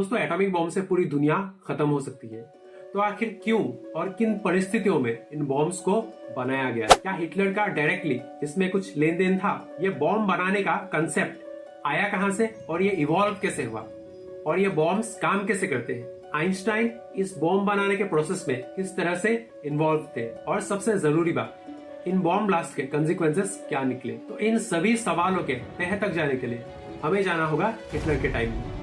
दोस्तों, atomic bomb से पूरी दुनिया खत्म हो सकती है। तो आखिर क्यों और किन परिस्थितियों में इन बॉम्ब्स को बनाया गया? क्या हिटलर का डायरेक्टली इसमें कुछ लेन देन था? ये बॉम्ब बनाने का कंसेप्ट आया कहां से और ये इवॉल्व कैसे हुआ और ये बॉम्ब्स काम कैसे करते हैं? आइंस्टाइन इस बॉम्ब बनाने के प्रोसेस में किस तरह से इन्वॉल्व थे? और सबसे जरूरी बात, इन बॉम्ब ब्लास्ट के कंसिक्वेंसेस क्या निकले? तो इन सभी सवालों के तह तक जाने के लिए हमें जाना होगा हिटलर के टाइम में।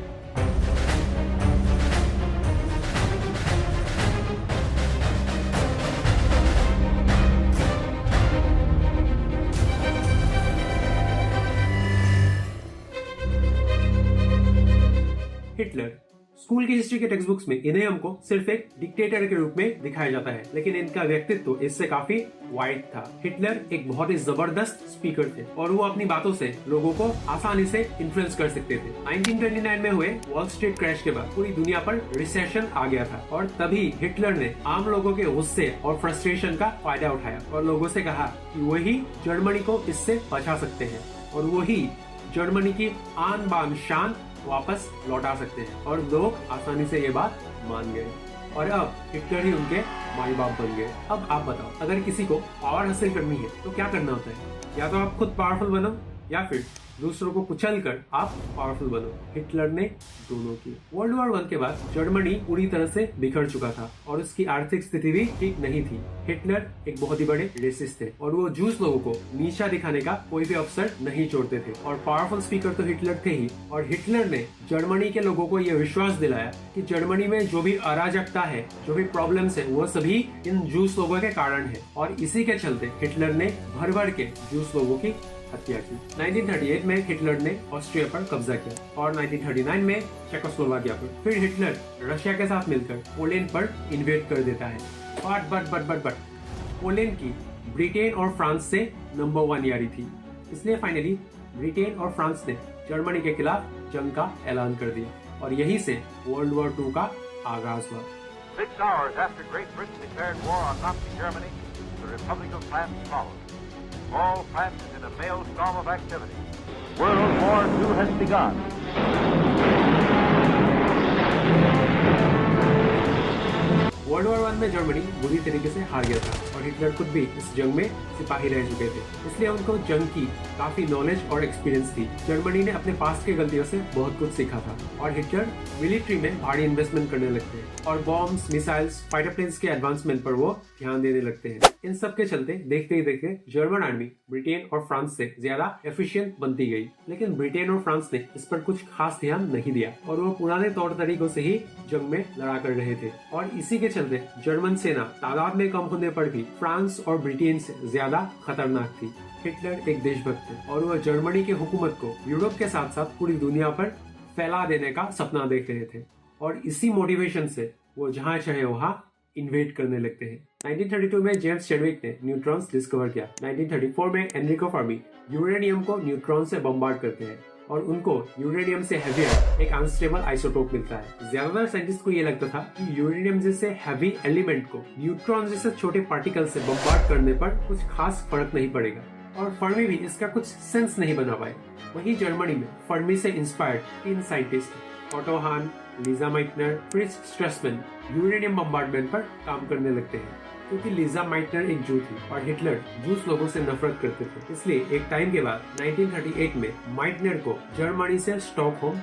हिटलर स्कूल की हिस्ट्री के टेक्स्ट बुक्स में इन्हें हमको सिर्फ एक डिक्टेटर के रूप में दिखाया जाता है, लेकिन इनका व्यक्तित्व इससे काफी वाइड था। हिटलर एक बहुत ही जबरदस्त स्पीकर थे और वो अपनी बातों से लोगों को आसानी से इन्फ्लुएंस कर सकते थे। 1929 में हुए वॉल स्ट्रीट क्रैश के बाद पूरी दुनिया पर रिसेशन आ गया था और तभी हिटलर ने आम लोगों के गुस्से और फ्रस्ट्रेशन का फायदा उठाया और लोगों से कहा कि वही जर्मनी को इससे बचा सकते हैं और वही जर्मनी की आन बान शान वापस लौटा सकते हैं। और लोग आसानी से ये बात मान गए और अब हिटलर ही उनके माई बाप बन गए। अब आप बताओ, अगर किसी को पावर हासिल करनी है तो क्या करना होता है? या तो आप खुद पावरफुल बनो या फिर दूसरों को कुचल कर आप पावरफुल बनो। हिटलर ने दोनों की। वर्ल्ड वॉर 1 के बाद जर्मनी पूरी तरह से बिखर चुका था और उसकी आर्थिक स्थिति भी ठीक नहीं थी। हिटलर एक बहुत ही बड़े रेसिस्ट थे और वो जूस लोगों को नीचा दिखाने का कोई भी अवसर नहीं छोड़ते थे और पावरफुल स्पीकर तो हिटलर थे ही। और हिटलर ने जर्मनी के लोगों को यह विश्वास दिलाया कि जर्मनी में जो भी अराजकता है, जो भी प्रॉब्लम्स है, वो सभी इन जूस लोगों के कारण है। और इसी के चलते हिटलर ने भर भर के जूस लोगों की हत्या की। 1938 में हिटलर ने ऑस्ट्रिया पर कब्जा किया और 1939 में चेकोस्लोवाकिया पर। फिर हिटलर रशिया के साथ मिलकर पोलैंड पर इन्वेड कर देता है। बट पोलैंड की ब्रिटेन और फ्रांस से नंबर 1 यारी थी, इसलिए फाइनली ब्रिटेन और फ्रांस ने जर्मनी के खिलाफ जंग का ऐलान कर दिया और यही से वर्ल्ड वॉर 2 का आगाज हुआ। 6 hours after Great Britain declared war on Nazi Germany, the Republic of France followed. All France is in a maelstrom of activity. World War II has begun. World war 1 में Germany बुरी तरीके से हार गया था और हिटलर खुद भी इस जंग में सिपाही रह चुके थे, इसलिए उनको जंग की काफी नॉलेज और एक्सपीरियंस थी। जर्मनी ने अपने पास्ट की गलतियों से बहुत कुछ सीखा था और हिटलर मिलिट्री में भारी इन्वेस्टमेंट करने लगते हैं और बॉम्ब्स, मिसाइल्स, फाइटर प्लेन्स के एडवांसमेंट पर वो ध्यान देने लगते हैं। इन सब के चलते देखते ही देखते जर्मन आर्मी ब्रिटेन और फ्रांस से ज्यादा एफिशिएंट बनती गई, लेकिन ब्रिटेन और फ्रांस ने इस पर कुछ खास ध्यान नहीं दिया और वो पुराने तौर तरीकों से ही जंग में लड़ा कर रहे थे। और इसी के चलते जर्मन सेना तादाद में कम होने पर भी फ्रांस और ब्रिटेन से ज्यादा खतरनाक थी। हिटलर एक देशभक्त थे और वह जर्मनी की हुकूमत को यूरोप के साथ साथ पूरी दुनिया पर फैला देने का सपना देख रहे थे और इसी मोटिवेशन से वो जहाँ चाहे वहाँ इन्वेड करने लगते हैं। 1932 में जेम्स चैडविक ने न्यूट्रॉन्स डिस्कवर किया। 1934 में एनरिको फर्मी यूरेनियम को न्यूट्रॉन से बम्बार्ड करते हैं और उनको यूरेनियम से हेवियर एक अनस्टेबल आइसोटोप मिलता है। ज्यादातर साइंटिस्ट को ये लगता था कि यूरेनियम जैसे हैवी एलिमेंट को न्यूट्रॉन जैसे छोटे पार्टिकल से बम्बार्ड करने पर कुछ खास फर्क नहीं पड़ेगा और फर्मी भी इसका कुछ सेंस नहीं बना पाए। वहीं जर्मनी में फर्मी से inspired 3 scientist Otto Hahn, Lise Meitner, Fritz Strassmann uranium bombardment पर काम करने लगते हैं। क्योंकि लीजा माइटनर एक जू थी और हिटलर जूस लोगों से नफरत करते थे, इसलिए एक टाइम के बाद 1938 में माइटनर को जर्मनी से स्टॉकहोम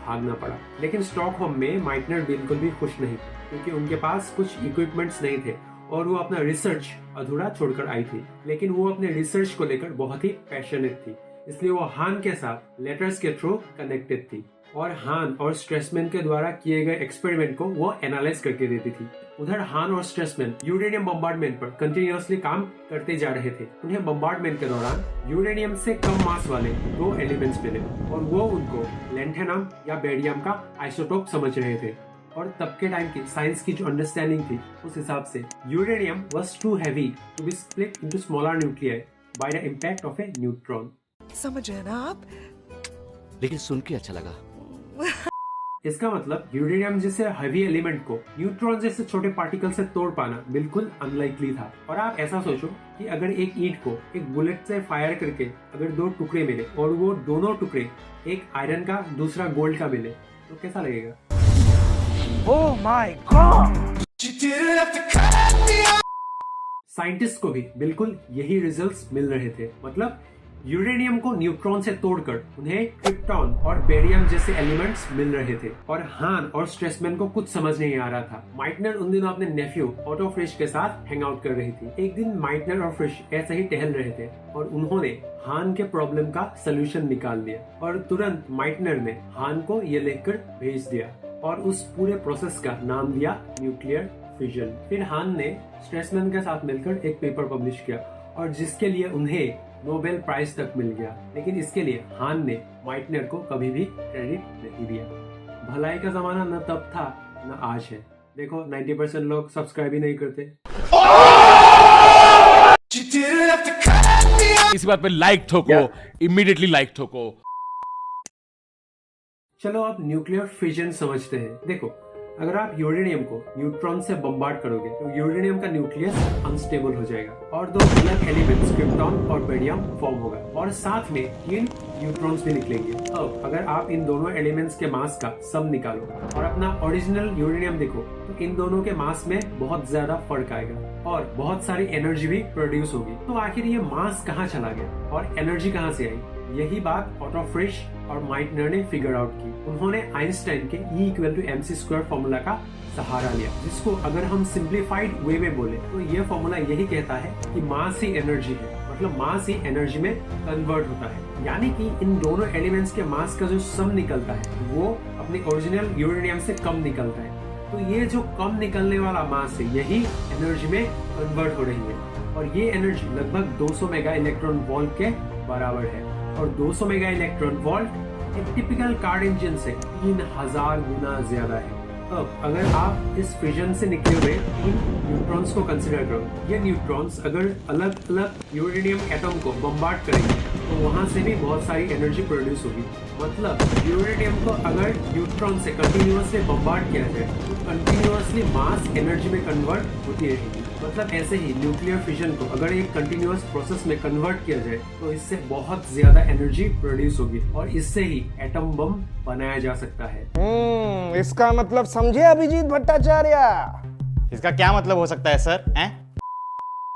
भागना पड़ा। लेकिन स्टॉकहोम में माइटनर बिल्कुल भी खुश नहीं थे क्योंकि उनके पास कुछ इक्विपमेंट्स नहीं थे और वो अपना रिसर्च अधूरा छोड़कर आई थी। लेकिन वो अपने रिसर्च को लेकर बहुत ही पैशनेट थी, इसलिए वो हान के साथ लेटर्स के थ्रू कनेक्टेड थी और हान और स्ट्रेसमैन के द्वारा किए गए एक्सपेरिमेंट को वो एनालाइज करके देती थी। उधर हान और स्ट्रेसमैन यूरेनियम बम्बार्डमेंट पर कंटिन्यूअसली काम करते जा रहे थे। उन्हें बम्बार्डमेंट के दौरान यूरेनियम से कम मास वाले 2 एलिमेंट्स मिले और वो उनको लैंथेनम या बेरियम का आइसोटोप समझ रहे थे और तब के टाइम की साइंस की जो अंडरस्टैंडिंग थी उस हिसाब से uranium was too heavy to be split into smaller nuclei by the impact of a neutron. समझ रहे ना आप? लेकिन सुन के अच्छा लगा। इसका मतलब यूरेनियम जैसे हैवी एलिमेंट को न्यूट्रॉन जैसे छोटे पार्टिकल से तोड़ पाना बिल्कुल अनलाइकली था। और आप ऐसा सोचो कि अगर एक ईंट को एक बुलेट से फायर करके अगर 2 टुकड़े मिले और वो दोनों टुकड़े एक आयरन का दूसरा गोल्ड का मिले तो कैसा लगेगा? Oh my God! साइंटिस्ट को भी बिल्कुल यही रिजल्ट्स मिल रहे थे। मतलब यूरेनियम को न्यूट्रॉन से तोड़कर उन्हें क्रिप्टॉन और बेरियम जैसे एलिमेंट्स मिल रहे थे और हान और स्ट्रेसमैन को कुछ समझ नहीं आ रहा था। माइटनर उन दिनों अपने नेफ्यू ऑटो फ्रिश के साथ हैंग आउट कर रही थी। एक दिन माइटनर और फ्रिश ऐसे ही टहल रहे थे और उन्होंने हान के प्रॉब्लम का सोल्यूशन निकाल लिया और तुरंत माइटनर ने हान को ये लिखकर भेज दिया और उस पूरे प्रोसेस का नाम दिया न्यूक्लियर फिजन। फिर हान ने स्ट्रेसमैन के साथ मिलकर एक पेपर पब्लिश किया और जिसके लिए उन्हें नोबेल प्राइज तक मिल गया। लेकिन इसके लिए हान ने माइटनर को कभी भी क्रेडिट नहीं दिया। भलाई का जमाना न तब था न आज है। देखो 90% लोग सब्सक्राइब ही नहीं करते। इसी बात पे लाइक ठोको, इमीडिएटली लाइक ठोको। चलो आप न्यूक्लियर फिजन समझते हैं। देखो अगर आप यूरेनियम को न्यूट्रॉन से बम्बार्ड करोगे तो यूरेनियम का न्यूक्लियस अनस्टेबल हो जाएगा और दो अलग एलिमेंट्स क्रिप्टॉन और बेरियम फॉर्म होगा और साथ में 3 न्यूट्रॉन्स भी निकलेंगे। अब अगर आप इन दोनों एलिमेंट्स के मास का सम निकालो और अपना ओरिजिनल यूरेनियम देखो तो इन दोनों के मास में बहुत ज्यादा फर्क आएगा और बहुत सारी एनर्जी भी प्रोड्यूस होगी। तो आखिर ये मास कहाँ चला गया और एनर्जी कहाँ से आई? यही बात ऑटो फ्रिश और माइटनर ने फिगर आउट की। उन्होंने आइंस्टाइन के E=mc² फॉर्मूला का सहारा लिया, जिसको अगर हम सिंप्लीफाइड वे में बोले तो ये फॉर्मूला यही कहता है कि मास ही एनर्जी है, मतलब मास ही एनर्जी में कन्वर्ट होता है। यानी कि इन दोनों एलिमेंट्स के मास का जो सम निकलता है वो अपने ओरिजिनल यूरेनियम से कम निकलता है। तो ये जो कम निकलने वाला मास है यही एनर्जी में कन्वर्ट हो रही है और ये एनर्जी लगभग 200 मेगा इलेक्ट्रॉन वोल्ट के बराबर है और 200 मेगा इलेक्ट्रॉन वोल्ट एक टिपिकल कार इंजन से 3000 गुना ज्यादा है। अब अगर आप इस फिजन से निकले हुए इन न्यूट्रॉन्स को कंसिडर करो, ये न्यूट्रॉन्स अगर अलग अलग यूरेनियम एटम को बम्बार्ड करेंगे तो वहां से भी बहुत सारी एनर्जी प्रोड्यूस होगी। मतलब यूरेनियम को अगर न्यूट्रॉन से कंटिन्यूअसली बम्बार्ड किया जाए तो कंटिन्यूअसली मास एनर्जी में कन्वर्ट होती रहेगी। मतलब ऐसे ही न्यूक्लियर फिजन को अगर एक कंटिन्यूअस प्रोसेस में कन्वर्ट किया जाए तो इससे बहुत ज्यादा एनर्जी प्रोड्यूस होगी और इससे ही एटम बम बनाया जा सकता है। इसका मतलब समझे अभिजीत भट्टाचार्य? इसका क्या मतलब हो सकता है सर? हैं?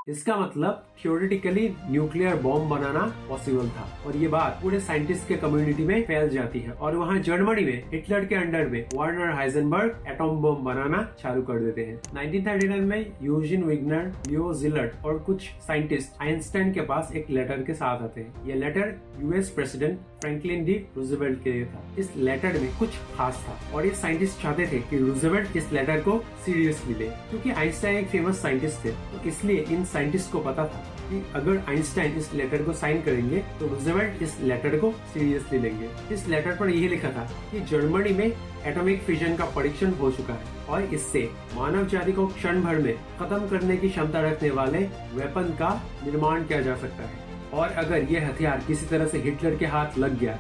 इसका मतलब थियोरेटिकली न्यूक्लियर बॉम्ब बनाना पॉसिबल था और ये बात पूरे साइंटिस्ट के कम्युनिटी में फैल जाती है और वहाँ जर्मनी में हिटलर के अंडर में वर्नर हाइजेनबर्ग एटॉम बम बनाना चालू कर देते हैं। 1939 में यूजीन विग्नर, लियो जिलर्ट और कुछ साइंटिस्ट आइंस्टाइन के पास एक लेटर के साथ आते हैं। ये letter US president Franklin D Roosevelt के लिए था। इस लेटर में कुछ खास था और ये साइंटिस्ट चाहते थे कि रूजवेल्ट इस लेटर को सीरियसली ले, क्योंकि आइंस्टाइन एक फेमस साइंटिस्ट थे। तो इसलिए इन साइंटिस्ट को पता था कि अगर आइंस्टाइन इस लेटर को साइन करेंगे तो रूजवेल्ट इस लेटर को सीरियसली लेंगे। इस लेटर पर यही लिखा था कि जर्मनी में एटॉमिक फिजन का परीक्षण हो चुका है और इससे मानव जाति को क्षण भर में खत्म करने की क्षमता रखने वाले वेपन का निर्माण किया जा सकता है और अगर ये हथियार किसी तरह से हिटलर के हाथ लग गया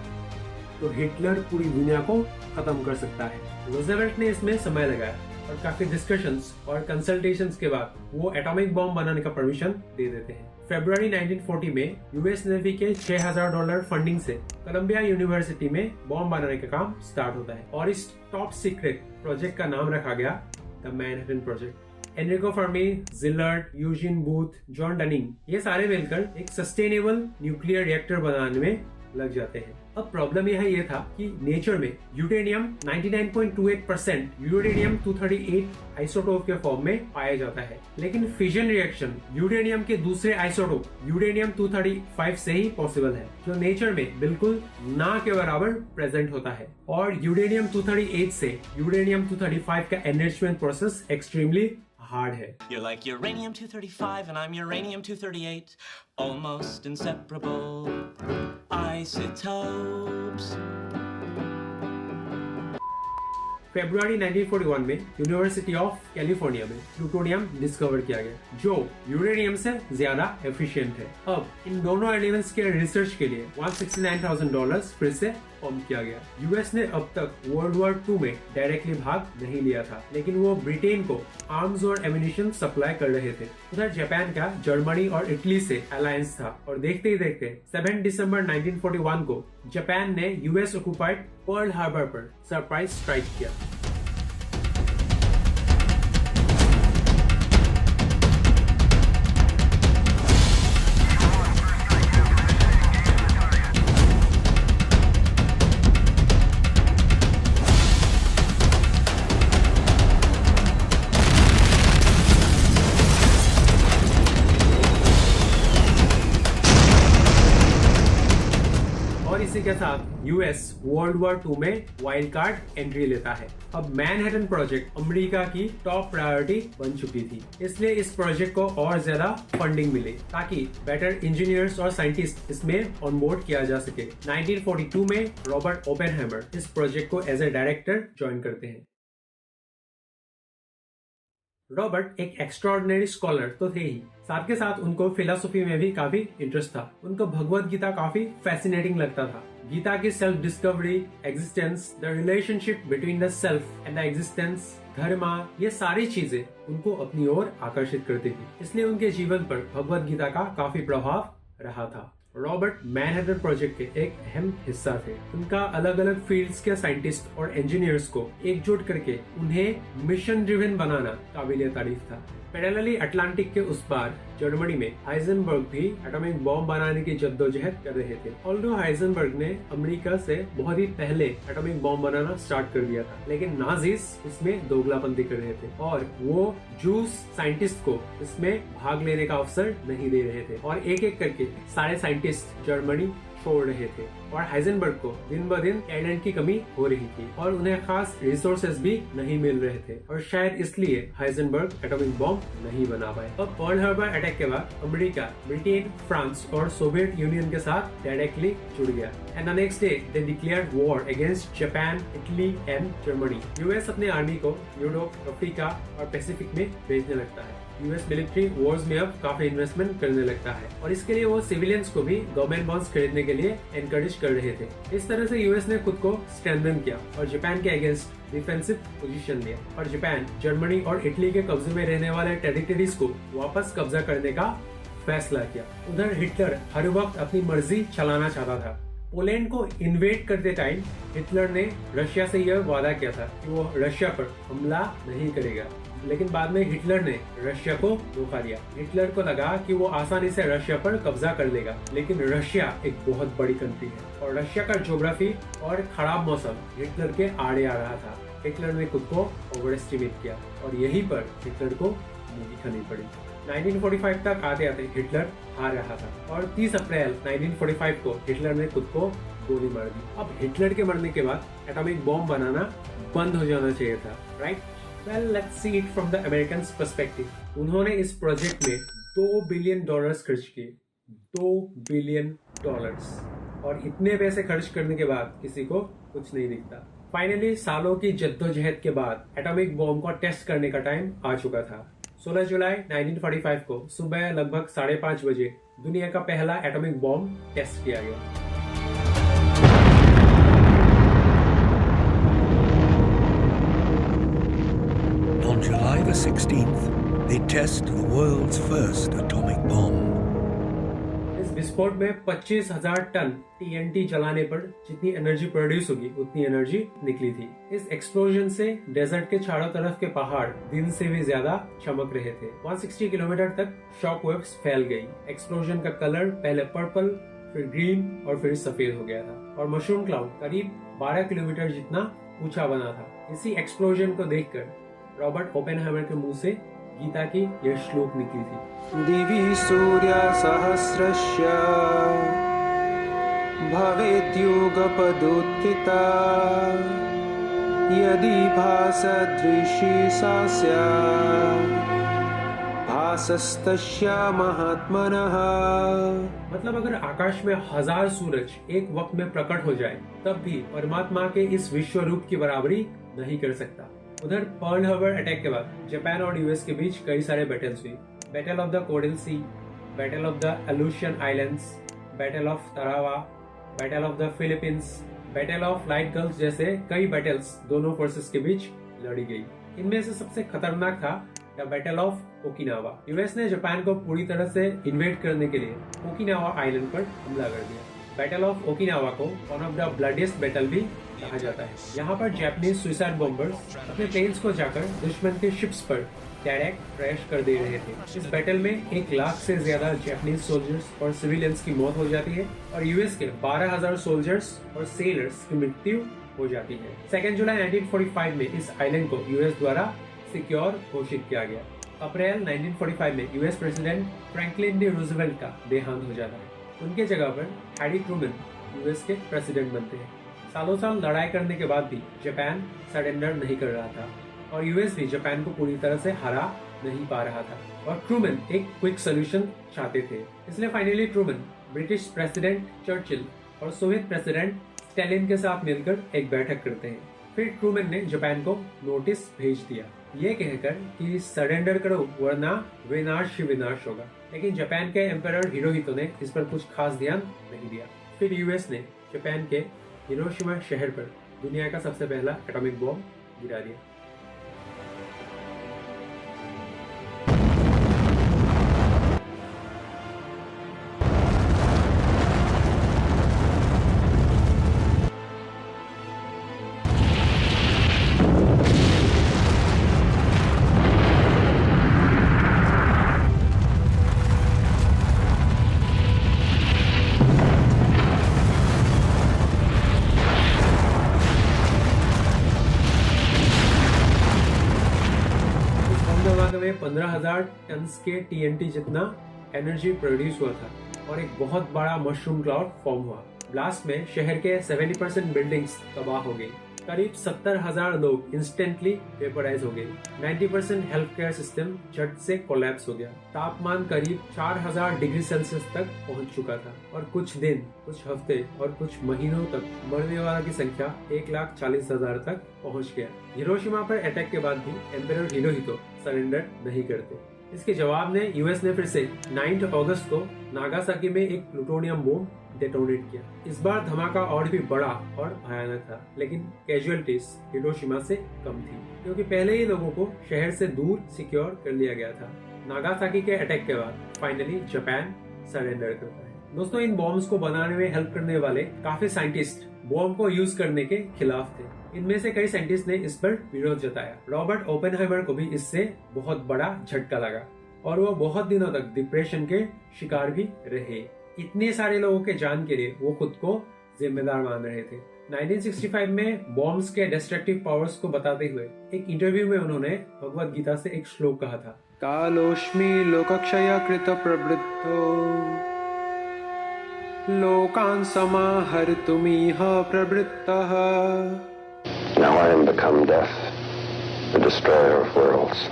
तो हिटलर पूरी दुनिया को खत्म कर सकता है। रूजवेल्ट ने इसमें समय लगाया और काफी डिस्कशंस और कंसल्टेशंस के बाद वो एटॉमिक बॉम्ब बनाने का परमिशन दे देते हैं। फरवरी 1940 में यूएस नेवी के $6000 फंडिंग से कोलंबिया यूनिवर्सिटी में बॉम्ब बनाने का काम स्टार्ट होता है और इस टॉप सीक्रेट प्रोजेक्ट का नाम रखा गया the Manhattan project. Enrico Fermi, Szilard, Eugene Booth, John Dunning ये सारे मिलकर एक सस्टेनेबल न्यूक्लियर रिएक्टर बनाने में लग जाते हैं। अब प्रॉब्लम यह था कि नेचर में यूरेनियम 99.28% यूरेनियम 238 आइसोटोप के फॉर्म में पाया जाता है, लेकिन फिजन रिएक्शन यूरेनियम के दूसरे आइसोटोप यूरेनियम 235 से ही पॉसिबल है, जो नेचर में बिल्कुल ना के बराबर प्रेजेंट होता है और यूरेनियम 238 से यूरेनियम 235 का एनरिचमेंट प्रोसेस एक्सट्रीमली हार्ड है। You're like uranium-235 and I'm uranium-238, almost inseparable isotopes. फरवरी 1941 में यूनिवर्सिटी ऑफ कैलिफोर्निया में प्लूटोनियम डिस्कवर किया गया, जो यूरेनियम से ज्यादा एफिशिएंट है। अब इन दोनों एलिमेंट्स के रिसर्च के लिए $169,000 फिर से पंप किया गया। यूएस ने अब तक वर्ल्ड वॉर 2 में डायरेक्टली भाग नहीं लिया था, लेकिन वो ब्रिटेन को आर्म्स और एम्यूनिशन सप्लाई कर रहे थे। उधर जापान का जर्मनी और इटली से अलायंस था और देखते ही देखते 7 दिसंबर 1941 को जापान ने यूएस ऑक्युपाइड पर्ल हार्बर पर सरप्राइज स्ट्राइक किया। और इसी के साथ यूएस वर्ल्ड वॉर 2 में वाइल्ड कार्ड एंट्री लेता है। अब मैनहट्टन प्रोजेक्ट अमेरिका की टॉप प्रायोरिटी बन चुकी थी, इसलिए इस प्रोजेक्ट को और ज्यादा फंडिंग मिले ताकि बेटर इंजीनियर्स और साइंटिस्ट इसमें ऑनबोर्ड किया जा सके। 1942 में रॉबर्ट ओपेनहाइमर इस प्रोजेक्ट को एज ए डायरेक्टर ज्वाइन करते हैं। रॉबर्ट एक एक्स्ट्राऑर्डिनरी स्कॉलर तो थे ही, साथ के साथ उनको फिलोसफी में भी काफी इंटरेस्ट था। उनको भगवत गीता काफी फैसिनेटिंग लगता था। गीता की self discovery, existence, the relationship between the self and the existence, धर्म, ये सारी चीजें उनको अपनी ओर आकर्षित करती थी, इसलिए उनके जीवन पर भगवत गीता का काफी प्रभाव रहा था। रॉबर्ट मैनहट्टन प्रोजेक्ट के एक अहम हिस्सा थे। उनका अलग अलग फील्ड्स के साइंटिस्ट और इंजीनियर्स को एकजुट करके उन्हें मिशन ड्रिवन बनाना काबिल तारीफ था। पैरेलली अटलांटिक के उस पार जर्मनी में हाइजेनबर्ग भी एटॉमिक बॉम्ब बनाने की जद्दोजहद कर रहे थे। ऑल्दो हाइजेनबर्ग ने अमेरिका से बहुत ही पहले एटॉमिक बॉम्ब बनाना स्टार्ट कर दिया था, लेकिन नाजीज इसमें दोगलापंती कर रहे थे और वो जूस साइंटिस्ट को इसमें भाग लेने का अवसर नहीं दे रहे थे और एक एक करके सारे साइंटिस्ट जर्मनी छोड़ रहे थे और हाइजेनबर्ग को दिन ब दिन टैलेंट की कमी हो रही थी और उन्हें खास रिसोर्सेज भी नहीं मिल रहे थे और शायद इसलिए हाइजेनबर्ग एटॉमिक बॉम्ब नहीं बना पाए। अब पर्ल हार्बर अटैक के बाद अमेरिका, ब्रिटेन, फ्रांस और सोवियत यूनियन के साथ डायरेक्टली जुड़ गया and the next day they declared war against Japan, Italy and Germany. US अपने आर्मी को यूरोप, अफ्रीका और पैसिफिक में भेजने लगता है। यूएस मिलिट्री वॉर्स में अब काफी इन्वेस्टमेंट करने लगता है और इसके लिए वो सिविलियंस को भी गवर्नमेंट बॉन्ड्स खरीदने के लिए एनकरेज कर रहे थे। इस तरह से यूएस ने खुद को स्ट्रेंथन किया और जापान के अगेंस्ट डिफेंसिव पोजीशन लिया और जापान, जर्मनी और इटली के कब्जे में रहने वाले टेरिटरीज को वापस कब्जा करने का फैसला किया। उधर हिटलर हर वक्त अपनी मर्जी चलाना चाहता था। पोलैंड को इन्वेड करते टाइम हिटलर ने रशिया से यह वादा किया था कि वो रशिया पर हमला नहीं करेगा, लेकिन बाद में हिटलर ने रशिया को धोखा दिया। हिटलर को लगा कि वो आसानी से रशिया पर कब्जा कर लेगा, लेकिन रशिया एक बहुत बड़ी कंट्री है और रशिया का ज्योग्राफी और खराब मौसम हिटलर के आड़े आ रहा था। हिटलर ने खुद को ओवर एस्टिमेट किया और यहीं पर हिटलर को मूवी खानी पड़ी। 1945 तक आते आते हिटलर हार रहा था और 30 अप्रैल 1945 को हिटलर ने खुद को गोली मार दी। अब हिटलर के मरने के बाद एटॉमिक बॉम्ब बनाना बंद हो जाना चाहिए था, right? Well, let's see it from the Americans' perspective. उन्होंने इस प्रोजेक्ट में $2 बिलियन खर्च किए, $2 बिलियन, और इतने पैसे खर्च करने के बाद किसी को कुछ नहीं दिखता। फाइनली सालों की जद्दोजहद के बाद एटॉमिक बॉम्ब को टेस्ट करने का टाइम आ चुका था। 16 जुलाई 1945 को सुबह लगभग 5:30 बजे दुनिया का पहला एटॉमिक बॉम्ब टेस्ट किया गया। On July the 16th, they test the world's first atomic bomb. इस विस्फोट में 25,000 टन TNT जलाने पर जितनी एनर्जी प्रोड्यूस होगी उतनी एनर्जी निकली थी। इस एक्सप्लोजन से डेजर्ट के चारों तरफ के पहाड़ दिन से भी ज्यादा चमक रहे थे। 160 किलोमीटर तक शॉक वेव्स फैल गई। एक्सप्लोजन का कलर पहले पर्पल, फिर ग्रीन और फिर सफेद हो गया था और मशरूम क्लाउड करीब 12 किलोमीटर जितना ऊंचा बना था। इसी एक्सप्लोजन को देखकर रॉबर्ट ओपेनहाइमर के मुंह से गीता की यह श्लोक निकली थी। दिवि सूर्य सहस्रस्य भवेद्युगपदुत्थिता यदि भासदृशी सा स्यात् भासस्तस्य महात्मनः। मतलब अगर आकाश में 1000 सूरज एक वक्त में प्रकट हो जाए तब भी परमात्मा के इस विश्व रूप की बराबरी नहीं कर सकता। उधर पर्ल हार्बर अटैक के बाद जापान और यूएस के बीच कई सारे बैटल्स हुई। Battle of the Coral Sea, battle of the Aleutian islands, battle of Tarawa, battle of the Philippines, battle of Leyte Gulf जैसे कई बैटल्स दोनों फोर्सेस के बीच लड़ी गई। इनमें से सबसे खतरनाक था the battle of Okinawa. US ने जापान को पूरी तरह से इन्वेड करने के लिए ओकिनावा आइलैंड पर हमला कर दिया। बैटल ऑफ ओकिनावा को one of the bloodiest battle भी कहा जाता है। यहाँ पर जापानीज सुसाइड बॉम्बर्स अपने प्लेन्स को जाकर दुश्मन के शिप्स पर डायरेक्ट क्रैश कर दे रहे थे। इस बैटल में 1 लाख से ज्यादा जापानीज सोल्जर्स और सिविलियंस की मौत हो जाती है और यूएस के 12,000 सोल्जर्स और सेलर्स की मृत्यु हो जाती है। 2 जुलाई 1945 में इस आइलैंड को यूएस द्वारा सिक्योर घोषित किया गया। अप्रैल 1945 में US president Franklin D Roosevelt का देहांत हो जाता है। उनके जगह पर हैरी ट्रूमैन यूएस के प्रेसिडेंट बनते हैं। सालों साल लड़ाई करने के बाद भी जापान सरेंडर नहीं कर रहा था और यूएस भी जापान को पूरी तरह से हरा नहीं पा रहा था और ट्रूमैन एक क्विक सोल्यूशन चाहते थे। इसलिए finally Truman British president Churchill और सोवियत प्रेसिडेंट स्टालिन के साथ मिलकर एक बैठक करते हैं। फिर ट्रूमैन ने जापान को नोटिस भेज दिया ये कहकर कि सरेंडर करो वरना विनाश ही विनाश होगा। लेकिन जापान के एम्परर हिरोहितो ने इस पर कुछ खास ध्यान नहीं दिया। फिर यूएस ने जापान के हिरोशिमा शहर पर दुनिया का सबसे पहला एटॉमिक बॉम्ब गिरा दिया। में 15,000 टन के टीएनटी जितना एनर्जी प्रोड्यूस हुआ था और एक बहुत बड़ा मशरूम क्लाउड फॉर्म हुआ। ब्लास्ट में शहर के 70% बिल्डिंग्स तबाह हो गई। करीब 70,000 लोग इंस्टेंटली वेपराइज हो गए। 90% हेल्थ केयर सिस्टम झट से कोलैप्स हो गया। तापमान करीब 4,000 डिग्री सेल्सियस तक पहुंच चुका था और कुछ दिन, कुछ हफ्ते और कुछ महीनों तक मरने वालों की संख्या 1,40,000 तक पहुंच गया। हिरोशिमा पर अटैक के बाद भी एम्परर हिरोहितो सरेंडर नहीं करते। इसके जवाब में यूएस ने फिर से 9 अगस्त को नागासाकी में एक प्लूटोनियम बम डेटोनेट किया। इस बार धमाका और भी बड़ा और भयानक था, लेकिन कैजुअलिटीज हिरोशिमा से कम थी क्योंकि पहले ही लोगों को शहर से दूर सिक्योर कर लिया गया था। नागासाकी के अटैक के बाद फाइनली जापान सरेंडर करता है। दोस्तों, इन बॉम्ब्स को बनाने में हेल्प करने वाले काफी साइंटिस्ट बॉम्ब को यूज करने के खिलाफ थे। इनमें से कई साइंटिस्ट ने इस पर विरोध जताया। रॉबर्ट ओपेनहाइमर को भी इससे बहुत बड़ा झटका लगा और वो बहुत दिनों तक डिप्रेशन के शिकार भी रहे। इतने सारे लोगों के जान के लिए वो खुद को जिम्मेदार मान रहे थे। 1965 में बॉम्ब्स के डिस्ट्रक्टिव पावर्स को बताते हुए एक इंटरव्यू में उन्होंने भगवद गीता से एक श्लोक कहा था, कालोष्मी लोकक्षय कृत प्रवृद्धो लोकान् समाहर्तुमिह प्रवृत्तः। Now I am become death, the destroyer of worlds.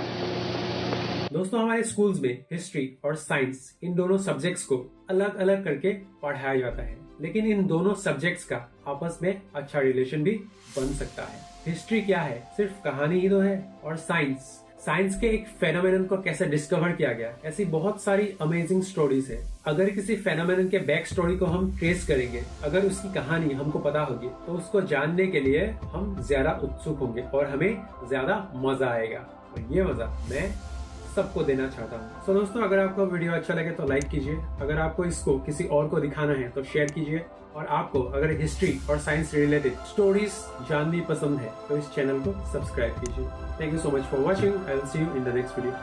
दोस्तों, हमारे स्कूल्स में हिस्ट्री और साइंस इन दोनों सब्जेक्ट्स को अलग अलग करके पढ़ाया जाता है, लेकिन इन दोनों सब्जेक्ट्स का आपस में अच्छा रिलेशन भी बन सकता है। हिस्ट्री क्या है? सिर्फ कहानी ही तो है। और साइंस के एक फेनोमेनन को कैसे डिस्कवर किया गया, ऐसी बहुत सारी अमेजिंग स्टोरीज है। अगर किसी फेनोमेनन के बैक स्टोरी को हम ट्रेस करेंगे, अगर उसकी कहानी हमको पता होगी, तो उसको जानने के लिए हम ज्यादा उत्सुक होंगे और हमें ज्यादा मजा आएगा। और ये मजा मैं सबको देना चाहता हूँ। तो दोस्तों, अगर आपको वीडियो अच्छा लगे तो लाइक कीजिए। अगर आपको इसको किसी और को दिखाना है तो शेयर कीजिए। और आपको अगर हिस्ट्री और साइंस रिलेटेड स्टोरीज जाननी पसंद है तो इस चैनल को सब्सक्राइब कीजिए। Thank you so much for watching. I will see you in the next video.